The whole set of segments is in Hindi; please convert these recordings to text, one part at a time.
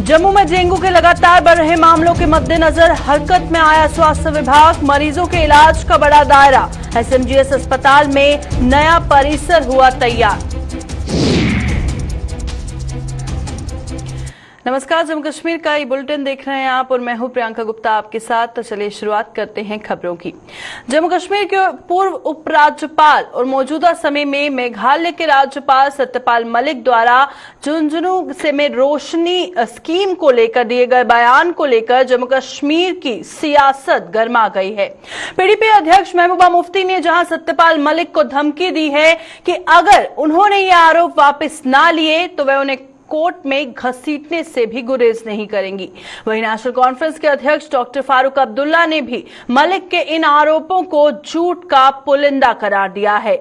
जम्मू में डेंगू के लगातार बढ़ रहे मामलों के मद्देनजर हरकत में आया स्वास्थ्य विभाग। मरीजों के इलाज का बड़ा दायरा। एसएमजीएस अस्पताल में नया परिसर हुआ तैयार। नमस्कार, जम्मू कश्मीर का ये बुलेटिन देख रहे हैं आप और मैं हूं प्रियंका गुप्ता आपके साथ। तो चलिए शुरुआत करते हैं खबरों की। जम्मू कश्मीर के पूर्व उपराज्यपाल और मौजूदा समय में मेघालय के राज्यपाल सत्यपाल मलिक द्वारा झुंझुनू से में रोशनी स्कीम को लेकर दिए गए बयान को लेकर जम्मू कश्मीर की सियासत गर्मा गई है। पीडीपी अध्यक्ष महबूबा मुफ्ती ने जहां सत्यपाल मलिक को धमकी दी है कि अगर उन्होंने ये आरोप वापस ना लिए तो वह उन्हें कोर्ट में घसीटने से भी गुरेज नहीं करेंगी। वहीं नेशनल कॉन्फ्रेंस के अध्यक्ष डॉक्टर फारूक अब्दुल्ला ने भी मलिक के इन आरोपों को झूठ का पुलिंदा करार दिया है।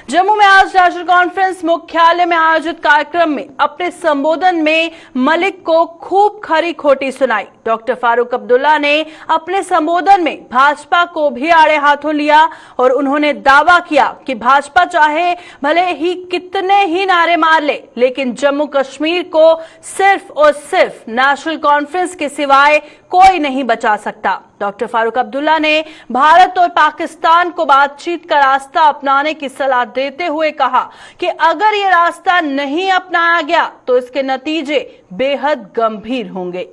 जम्मू में आज नेशनल कॉन्फ्रेंस मुख्यालय में आयोजित कार्यक्रम में अपने संबोधन में मलिक को खूब खरी खोटी सुनाई। डॉक्टर फारूक अब्दुल्ला ने अपने संबोधन में भाजपा को भी आड़े हाथों लिया और उन्होंने दावा किया कि भाजपा चाहे भले ही कितने ही नारे मार ले, लेकिन जम्मू कश्मीर को सिर्फ और सिर्फ नेशनल कॉन्फ्रेंस के सिवाय कोई नहीं बचा सकता। डॉक्टर फारूक अब्दुल्ला ने भारत और पाकिस्तान को बातचीत का रास्ता अपनाने की सलाह देते हुए कहा कि अगर ये रास्ता नहीं अपनाया गया तो इसके नतीजे बेहद गंभीर होंगे।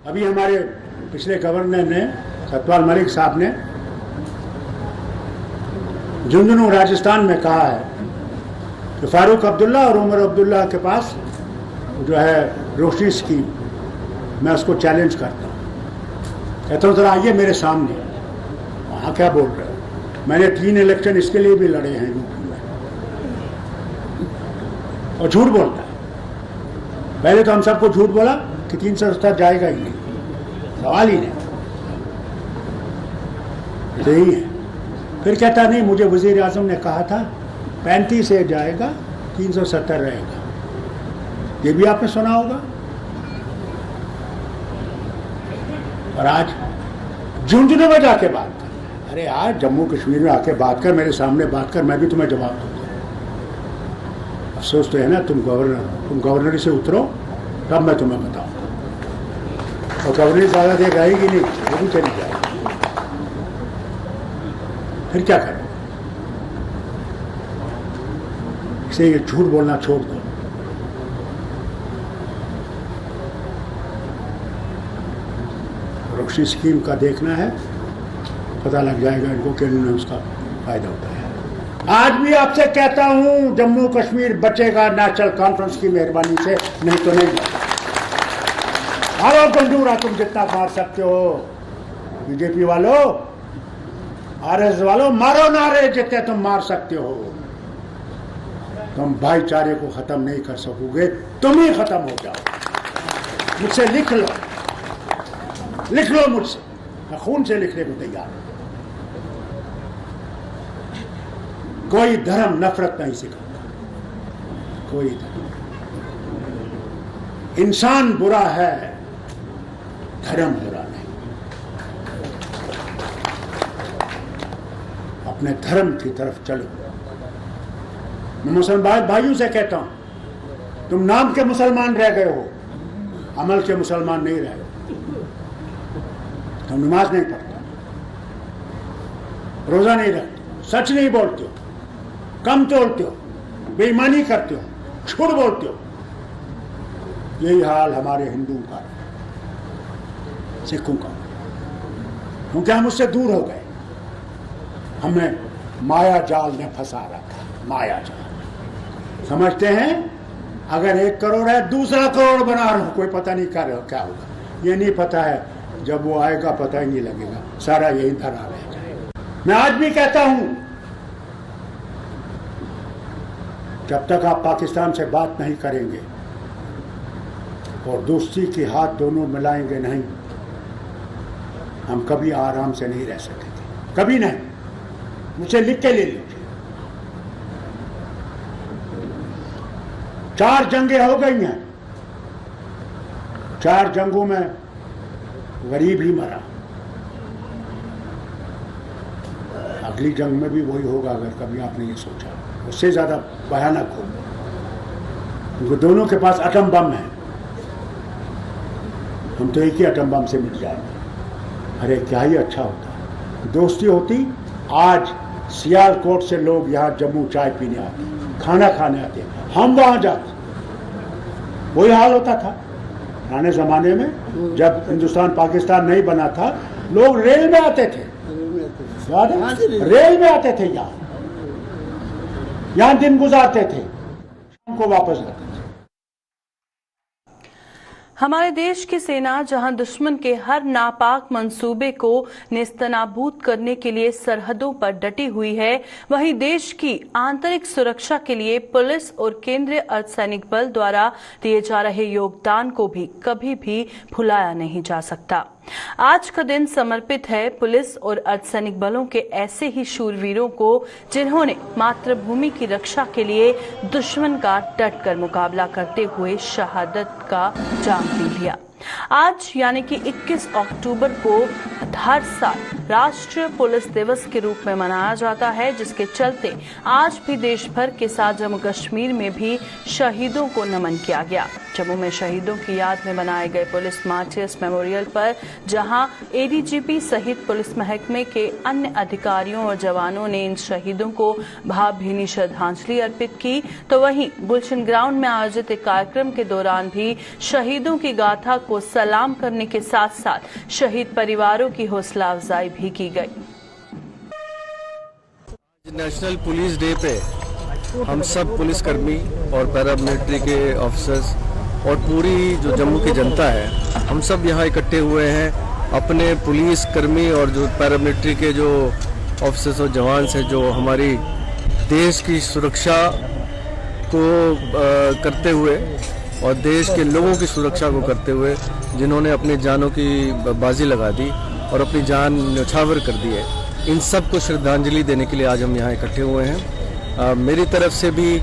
अभी हमारे पिछले गवर्नर ने सत्यपाल मलिक साहब ने झुंझुनू राजस्थान में कहा है कि फारूक अब्दुल्ला और उमर अब्दुल्ला के पास जो है रोशनी स्कीम, मैं उसको चैलेंज करता हूँ। कहता हूँ जरा आइए मेरे सामने, वहाँ क्या बोल रहे हो। मैंने 3 इलेक्शन इसके लिए भी लड़े हैं यूपी में, और झूठ बोलता है। पहले तो हम सबको झूठ बोला कि 370 जाएगा ही नहीं, सवाल ही नहीं, यही है। फिर कहता नहीं, मुझे वजीर आजम ने कहा था 35 से जाएगा, 370 रहेगा। ये भी आपने सुना होगा। और आज झुंझुनू में जाके बात कर, अरे यार जम्मू कश्मीर में आके बात कर, मेरे सामने बात कर, मैं भी तुम्हें जवाब दूंगा। अफसोस तो है ना, तुम गवर्नरी से उतरो तब मैं तुम्हें बताऊं। और गवर्नरी ज़्यादा देर रहेगी नहीं, वो भी चली जाएगी। फिर क्या करें। इसे ये झूठ बोलना छोड़ दो। रोशनी स्कीम का देखना है, पता लग जाएगा इनको कि इन्होंने उसका फायदा उठाया। आज भी आपसे कहता हूं, जम्मू कश्मीर बचेगा नेशनल कॉन्फ्रेंस की मेहरबानी से, नहीं तो नहीं। मारो गंडूरा, तुम जितना मार सकते हो। बीजेपी वालों, आरएस वालों, मारो नारे जितने तुम मार सकते हो। तुम भाईचारे को खत्म नहीं कर सकोगे, तुम ही खत्म हो जाओ। मुझसे लिख लो, लिख लो मुझसे, मैं खून से लिखने को तैयार हूं। कोई धर्म नफरत नहीं सिखाता, कोई धर्म। इंसान बुरा है, धर्म बुरा नहीं। अपने धर्म की तरफ चलो। मैं मुसलमान भाइयों से कहता हूं, तुम नाम के मुसलमान रह गए हो, अमल के मुसलमान नहीं रहे हो। तुम नमाज नहीं पढ़ते, रोजा नहीं रखते, सच नहीं बोलते हो, कम तोड़ते हो, बेईमानी करते हो, झूठ बोलते हो। यही हाल हमारे हिंदुओं का, सिखों का, क्योंकि हम उससे दूर हो गए। हमें माया जाल ने फंसा रखा। माया जाल समझते हैं अगर 1 करोड़ है, दूसरा करोड़ बना रहा हूं, कोई पता नहीं क्या होगा। ये नहीं पता है, जब वो आएगा पता ही नहीं लगेगा, सारा यही धरा रह जाएगा। मैं आज भी कहता हूं, जब तक आप पाकिस्तान से बात नहीं करेंगे और दोस्ती के हाथ दोनों मिलाएंगे नहीं, हम कभी आराम से नहीं रह सकेंगे, कभी नहीं। मुझे लिख के ले लीजिए। 4 जंगें हो गई हैं, 4 जंगों में गरीब ही मरा। अगली जंग में भी वही होगा, अगर कभी आपने ये सोचा। उससे ज्यादा भयानक होगा, क्योंकि दोनों के पास एटम बम है। हम तो एक ही एटम बम से मिट जाएंगे। अरे क्या ही अच्छा होता, दोस्ती होती। आज सियालकोट से लोग यहाँ जम्मू चाय पीने आते, खाना खाने आते, हम वहाँ जाते। वही हाल होता था पुराने जमाने में, जब हिंदुस्तान पाकिस्तान नहीं बना था। लोग रेल में आते थे, याद है? रेल में आते थे, यहाँ दिन गुजारते थे, शाम को वापस आते थे। हमारे देश की सेना जहां दुश्मन के हर नापाक मंसूबे को नेस्तनाबूद करने के लिए सरहदों पर डटी हुई है, वहीं देश की आंतरिक सुरक्षा के लिए पुलिस और केंद्रीय अर्धसैनिक बल द्वारा दिए जा रहे योगदान को भी कभी भी भुलाया नहीं जा सकता। आज का दिन समर्पित है पुलिस और अर्धसैनिक बलों के ऐसे ही शूरवीरों को जिन्होंने मातृभूमि की रक्षा के लिए दुश्मन का डटकर मुकाबला करते हुए शहादत का जाम पी लिया। आज यानी कि 21 अक्टूबर को हर साल राष्ट्रीय पुलिस दिवस के रूप में मनाया जाता है, जिसके चलते आज भी देश भर के साथ जम्मू कश्मीर में भी शहीदों को नमन किया गया। जम्मू में शहीदों की याद में बनाए गए पुलिस मार्टियर्स मेमोरियल पर जहां एडीजीपी सहित पुलिस महकमे के अन्य अधिकारियों और जवानों ने इन शहीदों को भावभीनी श्रद्धांजलि अर्पित की, तो वहीं गुलशन ग्राउंड में आयोजित एक कार्यक्रम के दौरान भी शहीदों की गाथा को सलाम करने के साथ साथ शहीद परिवारों की हौसला अफजाई भी की गई। नेशनल पुलिस डे पे हम सब पुलिसकर्मी और पैरामिलिट्री के ऑफिसर्स और पूरी जो जम्मू की जनता है, हम सब यहाँ इकट्ठे हुए हैं अपने पुलिस कर्मी और जो पैरामिलिट्री के जो ऑफिसर्स और जवान हैं, जो हमारी देश की सुरक्षा को करते हुए और देश के लोगों की सुरक्षा को करते हुए जिन्होंने अपनी जानों की बाजी लगा दी और अपनी जान न्यौछावर कर दी है, इन सब को श्रद्धांजलि देने के लिए आज हम यहाँ इकट्ठे हुए हैं। मेरी तरफ से भी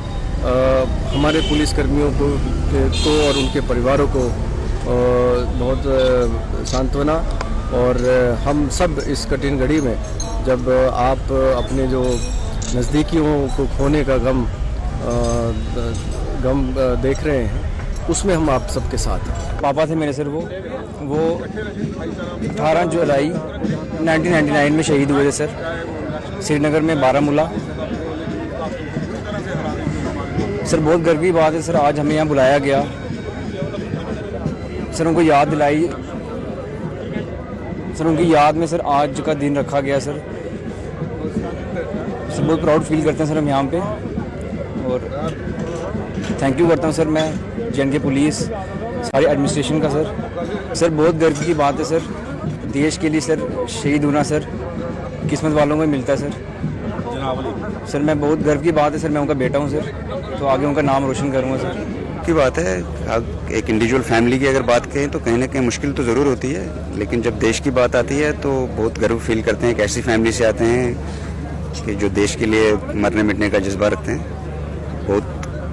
हमारे पुलिसकर्मियों को और उनके परिवारों को बहुत सांत्वना, और हम सब इस कठिन घड़ी में जब आप अपने जो नज़दीकियों को खोने का गम देख रहे हैं, उसमें हम आप सबके साथ हैं। पापा थे मेरे सर, वो 18 जुलाई 1999 में शहीद हुए थे सर, श्रीनगर में बारामूला। सर बहुत गर्व की बात है सर, आज हमें यहाँ बुलाया गया, सर उनको याद दिलाई, सर उनकी याद में सर आज का दिन रखा गया सर बहुत प्राउड फील करते हैं सर हम यहाँ पे, और थैंक यू करता हूँ सर मैं जे.एंड.के पुलिस सारी एडमिनिस्ट्रेशन का सर बहुत गर्व की बात है सर, देश के लिए सर शहीद होना सर किस्मत वालों को मिलता है सर मैं बहुत गर्व की बात है सर, मैं उनका बेटा हूँ सर, तो आगे उनका नाम रोशन करूँगा सर। की बात है, एक इंडिविजुअल फैमिली की अगर बात करें तो कहीं ना कहीं मुश्किल तो ज़रूर होती है, लेकिन जब देश की बात आती है तो बहुत गर्व फील करते हैं। एक ऐसी फैमिली से आते हैं कि जो देश के लिए मरने मिटने का जज्बा रखते हैं,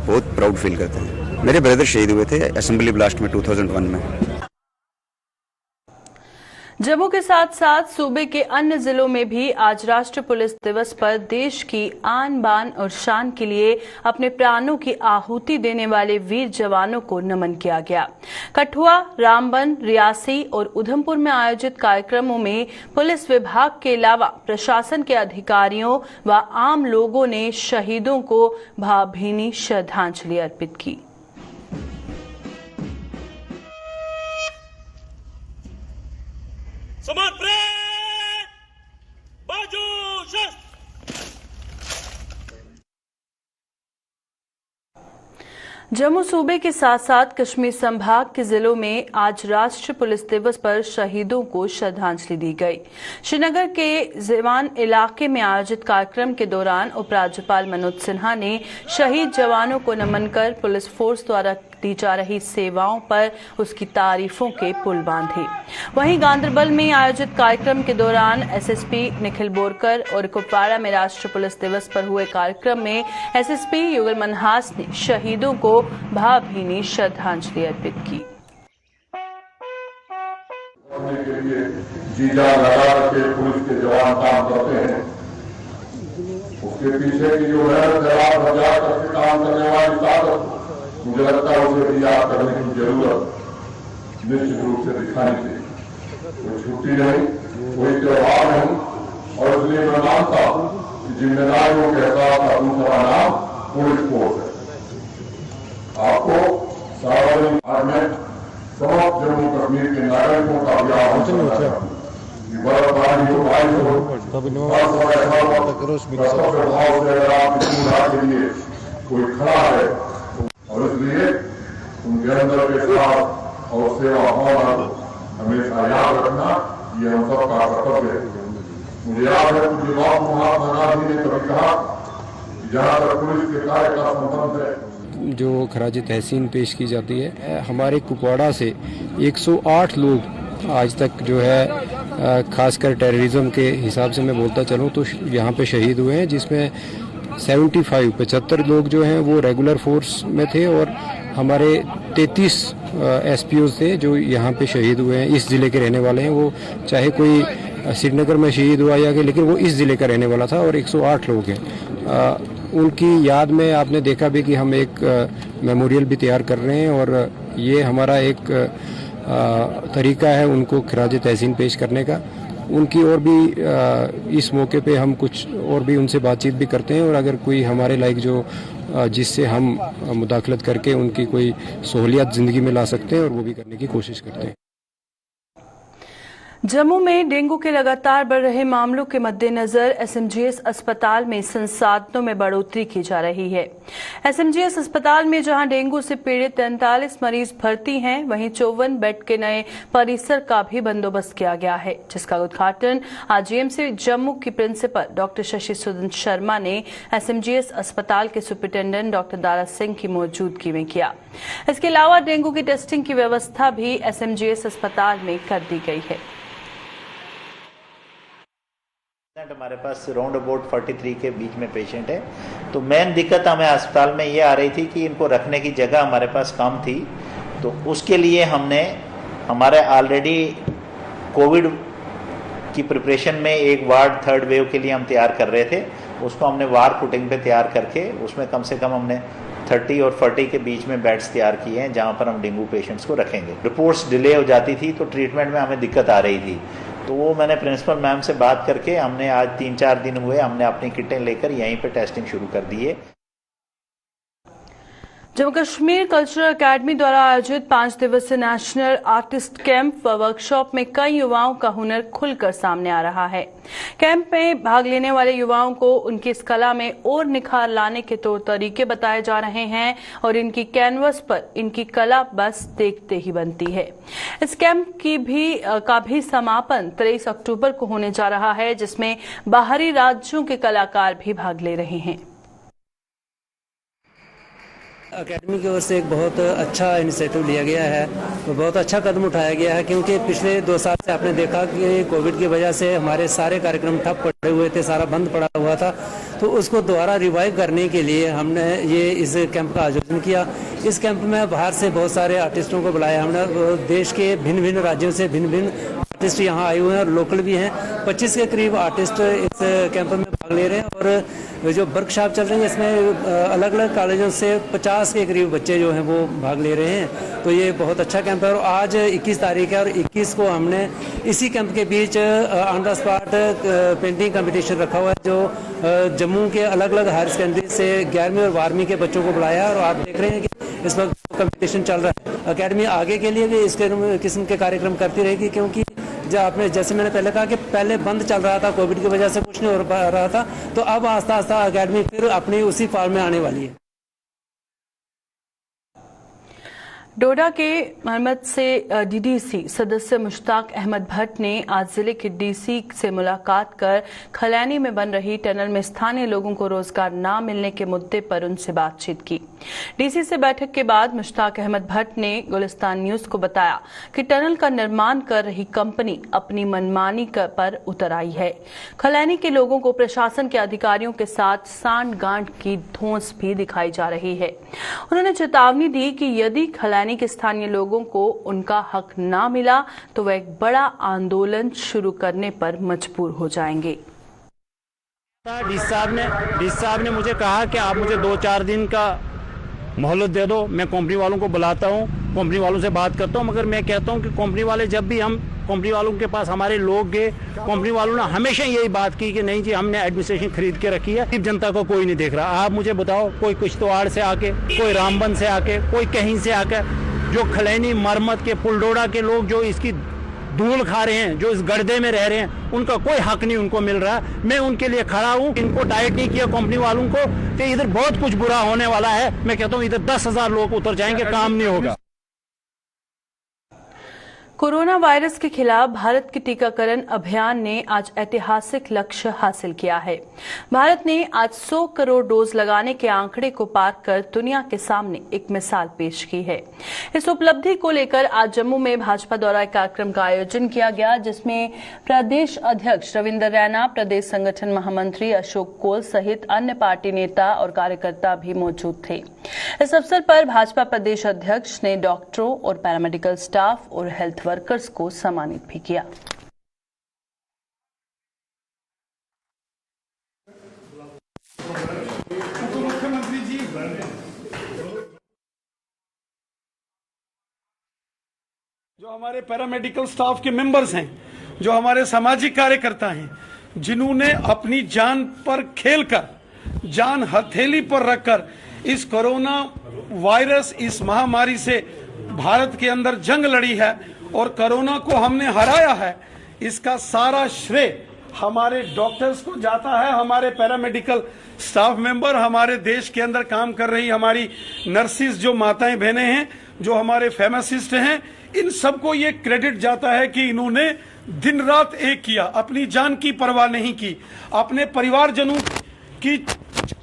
बहुत प्राउड फील करते हैं। मेरे ब्रदर शहीद हुए थे असेंबली ब्लास्ट में 2001 में। जम्मू के साथ साथ सूबे के अन्य जिलों में भी आज राष्ट्रीय पुलिस दिवस पर देश की आन बान और शान के लिए अपने प्राणों की आहुति देने वाले वीर जवानों को नमन किया गया। कठुआ, रामबन, रियासी और उधमपुर में आयोजित कार्यक्रमों में पुलिस विभाग के अलावा प्रशासन के अधिकारियों व आम लोगों ने शहीदों को भावभीनी श्रद्धांजलि अर्पित की। जम्मू सूबे के साथ साथ कश्मीर संभाग के जिलों में आज राष्ट्रीय पुलिस दिवस पर शहीदों को श्रद्धांजलि दी गई। श्रीनगर के ज़ेवान इलाके में आयोजित कार्यक्रम के दौरान उपराज्यपाल मनोज सिन्हा ने शहीद जवानों को नमन कर पुलिस फोर्स द्वारा दी जा रही सेवाओं पर उसकी तारीफों के पुल बांधे। वहीं गांदरबल में आयोजित कार्यक्रम के दौरान एसएसपी निखिल बोरकर और कुपवाड़ा में राष्ट्रीय पुलिस दिवस पर हुए कार्यक्रम में एसएसपी युगल मनहास ने शहीदों को भावभीनी श्रद्धांजलि अर्पित की। जी जान लगा के पुलिस के जवान काम करते हैं, उसके पीछे की जो है जवाब हजार करके काम करने वाली ताकत, मुझे लगता है उसे भी याद करने की जरूरत। निश्चित रूप से दिखानी चाहिए। कोई छुट्टी नहीं, कोई त्योहार नहीं, और इसलिए मैं मानता हूं कि जिम्मेदारियों के साथ का दूसरा नाम पुलिस फोर्स है। आपको सार्वजनिक भाग में समस्त जम्मू कश्मीर के नागरिकों का भी आह्वान करना चाहूँ कि बर्फबारी हो, बारिश हो, हर समय कर्तव्य भाव से अगर आप इस सुविधा के लिए कोई खड़ा है, और इसलिए उनके अंदर के साथ और सेवा भावना हमेशा याद रखना, ये हम सबका कर्तव्य है। मुझे याद है कि बापू महात्मा गांधी ने कभी कहा कि जहाँ तक पुलिस के कार्य का संबंध है, जो खराज तहसीन पेश की जाती है, हमारे कुपवाड़ा से 108 लोग आज तक जो है खासकर टेररिज्म के हिसाब से मैं बोलता चलूँ तो यहाँ पे शहीद हुए हैं, जिसमें 75 लोग जो हैं वो रेगुलर फोर्स में थे और हमारे 33 एसपीओ थे जो यहाँ पे शहीद हुए हैं। इस ज़िले के रहने वाले हैं, वो चाहे कोई श्रीनगर में शहीद हुआ या लेकिन वो इस ज़िले का रहने वाला था, और 108 लोग हैं। उनकी याद में आपने देखा भी कि हम एक मेमोरियल भी तैयार कर रहे हैं, और ये हमारा एक तरीका है उनको खराज तहसीन पेश करने का। उनकी और भी इस मौके पे हम कुछ और भी उनसे बातचीत भी करते हैं, और अगर कोई हमारे लायक जो जिससे हम मुदाखलत करके उनकी कोई सहूलियत ज़िंदगी में ला सकते हैं, और वो भी करने की कोशिश करते हैं। जम्मू में डेंगू के लगातार बढ़ रहे मामलों के मद्देनजर एसएमजीएस अस्पताल में संसाधनों में बढ़ोतरी की जा रही है। एसएमजीएस अस्पताल में जहां डेंगू से पीड़ित 43 मरीज भर्ती हैं, वहीं 54 बेड के नए परिसर का भी बंदोबस्त किया गया है, जिसका उद्घाटन आज जीएमसी जम्मू की प्रिंसिपल डॉक्टर शशि सुदन शर्मा ने एसएमजीएस अस्पताल के सुपरिटेंडेंट डॉक्टर दारा सिंह की मौजूदगी में किया। इसके अलावा डेंगू की टेस्टिंग की व्यवस्था भी एसएमजीएस अस्पताल में कर दी गई है। हमारे पास राउंड अबाउट 43 के बीच में पेशेंट है। तो मेन दिक्कत हमें अस्पताल में ये आ रही थी कि इनको रखने की जगह हमारे पास कम थी, तो उसके लिए हमने हमारे ऑलरेडी कोविड की प्रिपरेशन में एक वार्ड थर्ड वेव के लिए हम तैयार कर रहे थे, उसको हमने वार फुटिंग पे तैयार करके उसमें कम से कम हमने 30 और 40 के बीच में बेड्स तैयार किए हैं, जहाँ पर हम डेंगू पेशेंट्स को रखेंगे। रिपोर्ट्स डिले हो जाती थी तो ट्रीटमेंट में हमें दिक्कत आ रही थी, तो वो मैंने प्रिंसिपल मैम से बात करके हमने आज 3-4 दिन हुए हमने अपनी किटें लेकर यहीं पे टेस्टिंग शुरू कर दी है। जम्मू कश्मीर कल्चरल एकेडमी द्वारा आयोजित 5 दिवसीय नेशनल आर्टिस्ट कैंप व वर्कशॉप में कई युवाओं का हुनर खुलकर सामने आ रहा है। कैंप में भाग लेने वाले युवाओं को उनकी इस कला में और निखार लाने के तौर तरीके बताए जा रहे हैं, और इनकी कैनवस पर इनकी कला बस देखते ही बनती है। इस कैंप का भी समापन 23 अक्टूबर को होने जा रहा है, जिसमें बाहरी राज्यों के कलाकार भी भाग ले रहे हैं। अकेडमी की ओर से एक बहुत अच्छा इनिशिएटिव लिया गया है, तो बहुत अच्छा कदम उठाया गया है, क्योंकि पिछले 2 साल से आपने देखा कि कोविड की वजह से हमारे सारे कार्यक्रम ठप पड़े हुए थे, सारा बंद पड़ा हुआ था। तो उसको दोबारा रिवाइव करने के लिए हमने ये इस कैंप का आयोजन किया। इस कैंप में बाहर से बहुत सारे आर्टिस्टों को बुलाया हमने, देश के भिन्न भिन्न राज्यों से भिन्न भिन्न आर्टिस्ट यहाँ आए हुए हैं और लोकल भी हैं। 25 के करीब आर्टिस्ट इस कैंप में भाग ले रहे हैं, और जो वर्कशॉप चल रही है इसमें अलग अलग कॉलेजों से 50 के करीब बच्चे जो हैं वो भाग ले रहे हैं। तो ये बहुत अच्छा कैंप है, और आज 21 तारीख है और 21 को हमने इसी कैंप के बीच on the spot painting competition रखा हुआ है, जो जम्मू के अलग अलग हायर सेकेंडरी से 11वीं और 12वीं के बच्चों को बुलाया, और आप देख रहे हैं कि इस वक्त कंपटीशन चल रहा है। अकेडमी आगे के लिए भी इस किस्म के कार्यक्रम करती रहेगी, क्योंकि जैसे मैंने पहले कहा कि पहले बंद चल रहा था, कोविड की वजह से कुछ नहीं हो रहा था, तो अब आस्ता आस्ता अकेडमी फिर अपनी उसी फॉर्म में आने वाली है। डोडा के मरमत से डीडीसी सदस्य मुश्ताक अहमद भट्ट ने आज जिले के डीसी से मुलाकात कर खलैनी में बन रही टनल में स्थानीय लोगों को रोजगार न मिलने के मुद्दे पर उनसे बातचीत की। डीसी से बैठक के बाद मुश्ताक अहमद भट्ट ने गुलिस्तान न्यूज को बताया कि टनल का निर्माण कर रही कंपनी अपनी मनमानी पर उतर आई है। खलैनी के लोगों को प्रशासन के अधिकारियों के साथ सांठ गांठ की धौंस भी दिखाई जा रही है। उन्होंने चेतावनी दी कि यदि खलैनी के स्थानीय लोगों को उनका हक ना मिला तो वह एक बड़ा आंदोलन शुरू करने पर मजबूर हो जाएंगे। डी साहब ने मुझे कहा कि आप मुझे 2-4 दिन का मोहलत दे दो। मैं कंपनी वालों को बुलाता हूँ, कंपनी वालों से बात करता हूँ, मगर मैं कहता हूँ कि कंपनी वाले, जब भी हम कंपनी वालों के पास हमारे लोग गए, कंपनी वालों ने हमेशा यही बात की कि नहीं जी, हमने एडमिनिस्ट्रेशन खरीद के रखी है, जनता को कोई नहीं देख रहा। आप मुझे बताओ, कोई कुश्तवाड़ से आके, कोई रामबन से आके, कोई कहीं से आके, जो खलैनी मरमत के पुलडोड़ा के लोग जो इसकी धूल खा रहे हैं, जो इस गड्ढे में रह रहे हैं, उनका कोई हक नहीं उनको मिल रहा। मैं उनके लिए खड़ा हूँ। इनको डाइट नहीं किया कंपनी वालों को, तो इधर बहुत कुछ बुरा होने वाला है। मैं कहता हूँ इधर 10,000 लोग उतर जाएंगे, काम नहीं होगा। कोरोना वायरस के खिलाफ भारत के टीकाकरण अभियान ने आज ऐतिहासिक लक्ष्य हासिल किया है। भारत ने आज 100 करोड़ डोज लगाने के आंकड़े को पार कर दुनिया के सामने एक मिसाल पेश की है। इस उपलब्धि को लेकर आज जम्मू में भाजपा द्वारा कार्यक्रम का आयोजन किया गया, जिसमें प्रदेश अध्यक्ष रविंद्र रैना, प्रदेश संगठन महामंत्री अशोक कोल सहित अन्य पार्टी नेता और कार्यकर्ता भी मौजूद थे। इस अवसर पर भाजपा प्रदेश अध्यक्ष ने डॉक्टरों और पैरामेडिकल स्टाफ और हेल्थ वर्कर्स को सम्मानित भी किया। जो हमारे पैरामेडिकल स्टाफ के मेंबर्स हैं, जो हमारे सामाजिक कार्यकर्ता हैं, जिन्होंने अपनी जान पर खेलकर, जान हथेली पर रखकर इस कोरोना वायरस, इस महामारी से भारत के अंदर जंग लड़ी है और कोरोना को हमने हराया है, इसका सारा श्रेय हमारे डॉक्टर्स को जाता है। हमारे पैरामेडिकल स्टाफ मेंबर, हमारे देश के अंदर काम कर रही हमारी नर्सिस, जो माताएं बहनें हैं, जो हमारे फार्मासिस्ट हैं, इन सबको ये क्रेडिट जाता है कि इन्होंने दिन रात एक किया, अपनी जान की परवाह नहीं की, अपने परिवारजनों की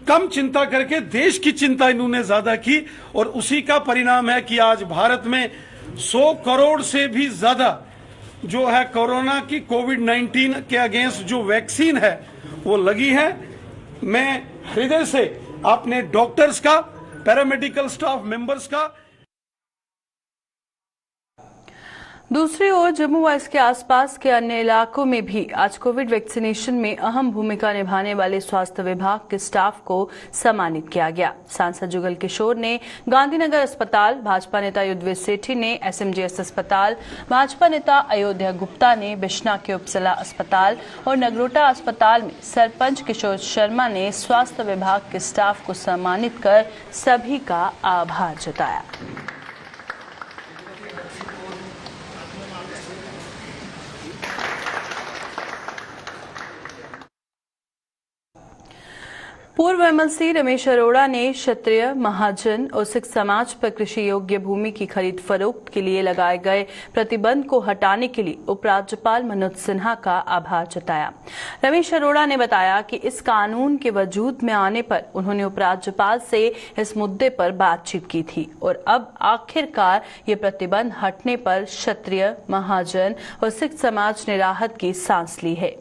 कम चिंता करके देश की चिंता इन्होंने ज्यादा की, और उसी का परिणाम है कि आज भारत में 100 करोड़ से भी ज्यादा जो है कोरोना की, कोविड-19 के अगेंस्ट जो वैक्सीन है वो लगी है। मैं हृदय से अपने डॉक्टर्स का, पैरामेडिकल स्टाफ मेंबर्स का। दूसरी ओर जम्मू व इसके आसपास के अन्य इलाकों में भी आज कोविड वैक्सीनेशन में अहम भूमिका निभाने वाले स्वास्थ्य विभाग के स्टाफ को सम्मानित किया गया। सांसद जुगल किशोर ने गांधीनगर अस्पताल, भाजपा नेता युद्धवीर सेठी ने एसएमजीएस अस्पताल, भाजपा नेता अयोध्या गुप्ता ने बिश्ना के उपजिला अस्पताल और नगरोटा अस्पताल में सरपंच किशोर शर्मा ने स्वास्थ्य विभाग के स्टाफ को सम्मानित कर सभी का आभार जताया। पूर्व एमएलसी रमेश अरोड़ा ने क्षत्रिय, महाजन और सिख समाज पर कृषि योग्य भूमि की खरीद फरोख्त के लिए लगाए गए प्रतिबंध को हटाने के लिए उपराज्यपाल मनोज सिन्हा का आभार जताया। रमेश अरोड़ा ने बताया कि इस कानून के वजूद में आने पर उन्होंने उपराज्यपाल से इस मुद्दे पर बातचीत की थी और अब आखिरकार ये प्रतिबंध हटने पर क्षत्रिय, महाजन और सिख समाज ने राहत की सांस ली है।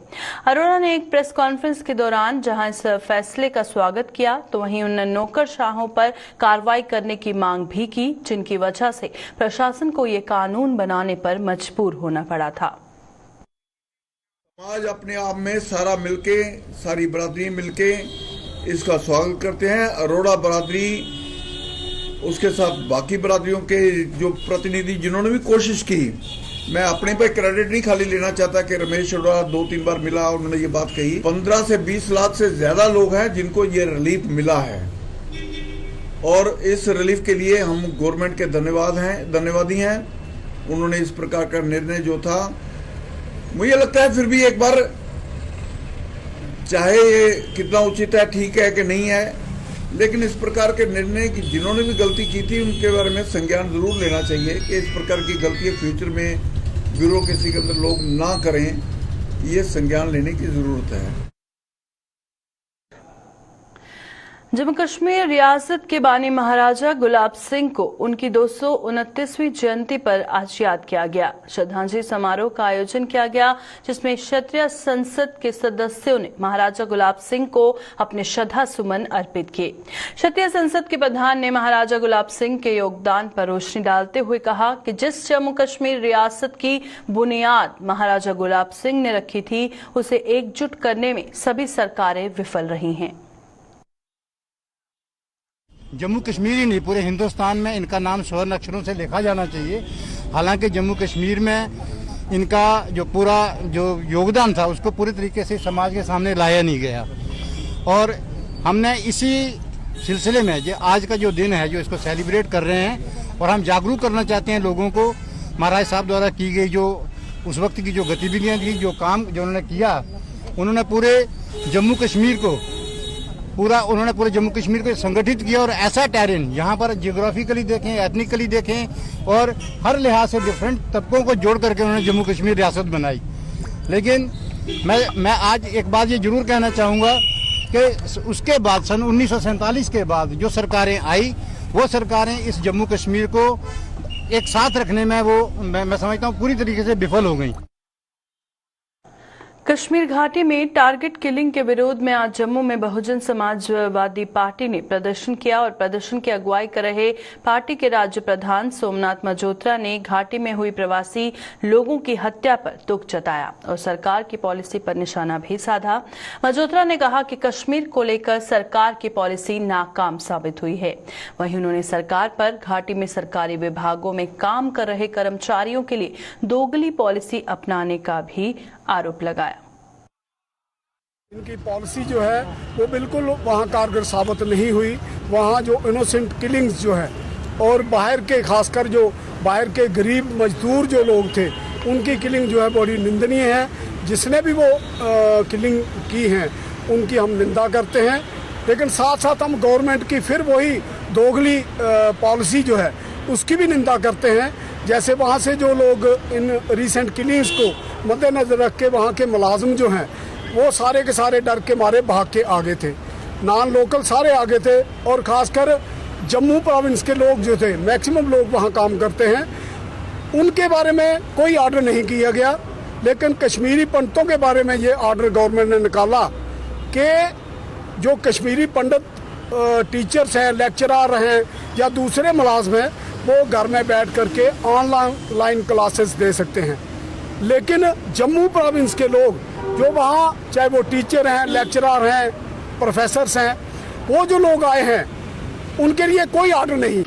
अरोड़ा ने एक प्रेस कॉन्फ्रेंस के दौरान जहां इस फैसले का स्वागत किया, तो वहीं उन्होंने नौकरशाहों पर कार्रवाई करने की मांग भी की, जिनकी वजह से प्रशासन को ये कानून बनाने पर मजबूर होना पड़ा था। समाज अपने आप में सारा मिलके, सारी बरादरी मिलके इसका स्वागत करते हैं। अरोड़ा बरादरी, उसके साथ बाकी बरादरियों के जो प्रतिनिधि जिन्होंने भी कोशिश की, मैं अपने पे क्रेडिट नहीं खाली लेना चाहता कि रमेश अरोड़ा 2-3 बार मिला और उन्होंने ये बात कही। 15 से 20 लाख से ज्यादा लोग हैं जिनको ये रिलीफ मिला है, और इस रिलीफ के लिए हम गवर्नमेंट के धन्यवादी हैं। उन्होंने इस प्रकार का निर्णय जो था, मुझे लगता है फिर भी एक बार, चाहे ये कितना उचित है, ठीक है कि नहीं है, लेकिन इस प्रकार के निर्णय की जिन्होंने भी गलती की थी उनके बारे में संज्ञान जरूर लेना चाहिए कि इस प्रकार की गलतियां फ्यूचर में ब्यूरोक्रेसी के अंदर लोग ना करें, ये संज्ञान लेने की जरूरत है। जम्मू कश्मीर रियासत के बानी महाराजा गुलाब सिंह को उनकी 229वीं जयंती पर आज याद किया गया। श्रद्धांजलि समारोह का आयोजन किया गया, जिसमें क्षत्रिय संसद के सदस्यों ने महाराजा गुलाब सिंह को अपने श्रद्धा सुमन अर्पित किए। क्षत्रिय संसद के प्रधान ने महाराजा गुलाब सिंह के योगदान पर रोशनी डालते हुए कहा कि जिस जम्मू कश्मीर रियासत की बुनियाद महाराजा गुलाब सिंह ने रखी थी, उसे एकजुट करने में सभी सरकारें विफल रही हैं। जम्मू कश्मीर ही नहीं पूरे हिंदुस्तान में इनका नाम स्वर्ण अक्षरों से लिखा जाना चाहिए। हालांकि जम्मू कश्मीर में इनका जो पूरा जो योगदान था उसको पूरे तरीके से समाज के सामने लाया नहीं गया। और हमने इसी सिलसिले में जो आज का जो दिन है जो इसको सेलिब्रेट कर रहे हैं और हम जागरूक करना चाहते हैं लोगों को। महाराज साहब द्वारा की गई जो उस वक्त की जो गतिविधियां थी, जो काम जो उन्होंने किया, उन्होंने पूरे जम्मू कश्मीर को संगठित किया। और ऐसा टेरेन यहाँ पर जियोग्राफिकली देखें, एथनिकली देखें और हर लिहाज से डिफरेंट तबकों को जोड़ करके उन्होंने जम्मू कश्मीर रियासत बनाई। लेकिन मैं आज एक बात ये जरूर कहना चाहूँगा कि उसके बाद सन 1947 के बाद जो सरकारें आई वो सरकारें इस जम्मू कश्मीर को एक साथ रखने में मैं समझता हूँ पूरी तरीके से विफल हो गई। कश्मीर घाटी में टारगेट किलिंग के विरोध में आज जम्मू में बहुजन समाजवादी पार्टी ने प्रदर्शन किया और प्रदर्शन की अगुवाई कर रहे पार्टी के राज्य प्रधान सोमनाथ मजोत्रा ने घाटी में हुई प्रवासी लोगों की हत्या पर दुख जताया और सरकार की पॉलिसी पर निशाना भी साधा। मजोत्रा ने कहा कि कश्मीर को लेकर सरकार की पॉलिसी नाकाम साबित हुई है। वहीं उन्होंने सरकार पर घाटी में सरकारी विभागों में काम कर रहे कर्मचारियों के लिए दोगली पॉलिसी अपनाने का भी आरोप लगाया। इनकी पॉलिसी जो है वो बिल्कुल वहाँ कारगर साबित नहीं हुई। वहाँ जो इनोसेंट किलिंग्स जो है और बाहर के खासकर जो बाहर के गरीब मजदूर जो लोग थे उनकी किलिंग जो है बड़ी निंदनीय है। जिसने भी वो किलिंग की है उनकी हम निंदा करते हैं। लेकिन साथ साथ हम गवर्नमेंट की फिर वही दोगली पॉलिसी जो है उसकी भी निंदा करते हैं। जैसे वहाँ से जो लोग इन रिसेंट किलिंग्स को मद्देनजर रख के वहाँ के मुलाजिम जो हैं वो सारे के सारे डर के मारे भाग के आगे थे। नॉन लोकल सारे आगे थे और खासकर जम्मू प्रोविंस के लोग जो थे, मैक्सिमम लोग वहाँ काम करते हैं, उनके बारे में कोई ऑर्डर नहीं किया गया। लेकिन कश्मीरी पंडितों के बारे में ये ऑर्डर गवर्नमेंट ने निकाला कि जो कश्मीरी पंडित टीचर्स हैं, लेक्चरर हैं या दूसरे मुलाजिम हैं वो घर में बैठ करके ऑनलाइन क्लासेस दे सकते हैं। लेकिन जम्मू प्रोविंस के लोग जो वहाँ चाहे वो टीचर हैं, लेक्चरर हैं, प्रोफेसर्स हैं, वो जो लोग आए हैं उनके लिए कोई ऑर्डर नहीं।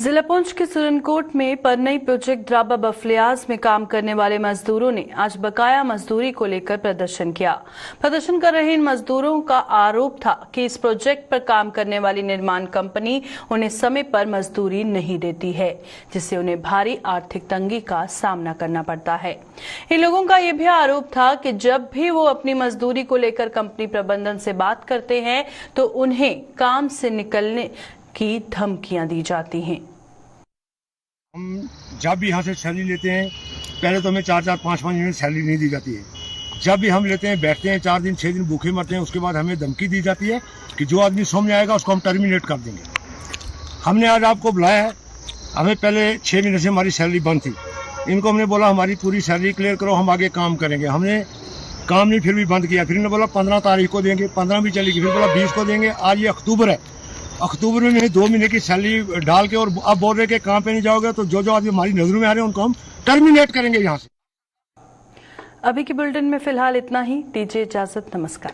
जिला पुंछ के सुरनकोट में परनई प्रोजेक्ट ड्राबा बफलियाज में काम करने वाले मजदूरों ने आज बकाया मजदूरी को लेकर प्रदर्शन किया। प्रदर्शन कर रहे इन मजदूरों का आरोप था कि इस प्रोजेक्ट पर काम करने वाली निर्माण कंपनी उन्हें समय पर मजदूरी नहीं देती है, जिससे उन्हें भारी आर्थिक तंगी का सामना करना पड़ता है। इन लोगों का यह भी आरोप था कि जब भी वो अपनी मजदूरी को लेकर कंपनी प्रबंधन से बात करते हैं तो उन्हें काम से निकलने की धमकियां दी जाती हैं। हम जब भी यहाँ से सैलरी लेते हैं पहले तो हमें 4-4, 5-5 यूनिट सैलरी नहीं दी जाती है। जब भी हम लेते हैं बैठते हैं 4 दिन 6 दिन भूखे मरते हैं, उसके बाद हमें धमकी दी जाती है कि जो आदमी सो में आएगा उसको हम टर्मिनेट कर देंगे। हमने आज आपको बुलाया है। हमें पहले 6 महीने से हमारी सैलरी बंद थी। इनको हमने बोला हमारी पूरी सैलरी क्लियर करो, हम आगे काम करेंगे। हमने काम नहीं फिर भी बंद किया। फिर इन्होंने बोला 15 तारीख को देंगे, 15 भी चलेगी, फिर बोला 20 को देंगे। आज ये अक्टूबर है, अक्टूबर में 2 महीने की सैलरी डाल के और अब बोल रहे कि काम पे नहीं जाओगे तो जो आदमी हमारी नजरों में आ रहे हैं उनको हम टर्मिनेट करेंगे यहाँ से। अभी के बुलेटिन में फिलहाल इतना ही। दीजिए इजाजत, नमस्कार।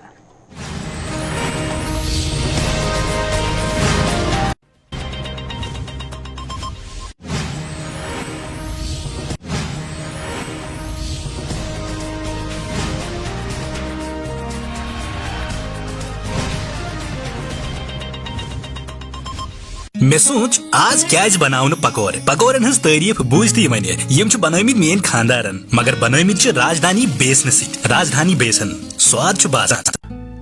मे सोच आज क्या बनाउन पकोरन हज तारीफ बूझती वन यम बनामित मेन खानदारन, मगर बनामित राजधानी बेसन सत। राजधानी बेसन स्वाद बासान।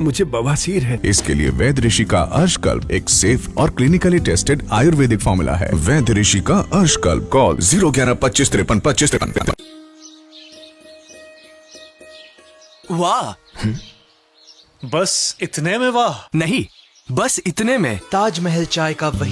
मुझे बवासीर है, इसके लिए वैद्य ऋषि का अर्शकल्प एक सेफ और क्लिनिकली टेस्टेड आयुर्वेदिक फॉर्मूला है। वैद्य ऋषि का अर्शकल्प। कॉल 011-2553-2553। वाह, बस इतने में वाह नहीं, बस इतने में ताजमहल चाय का वही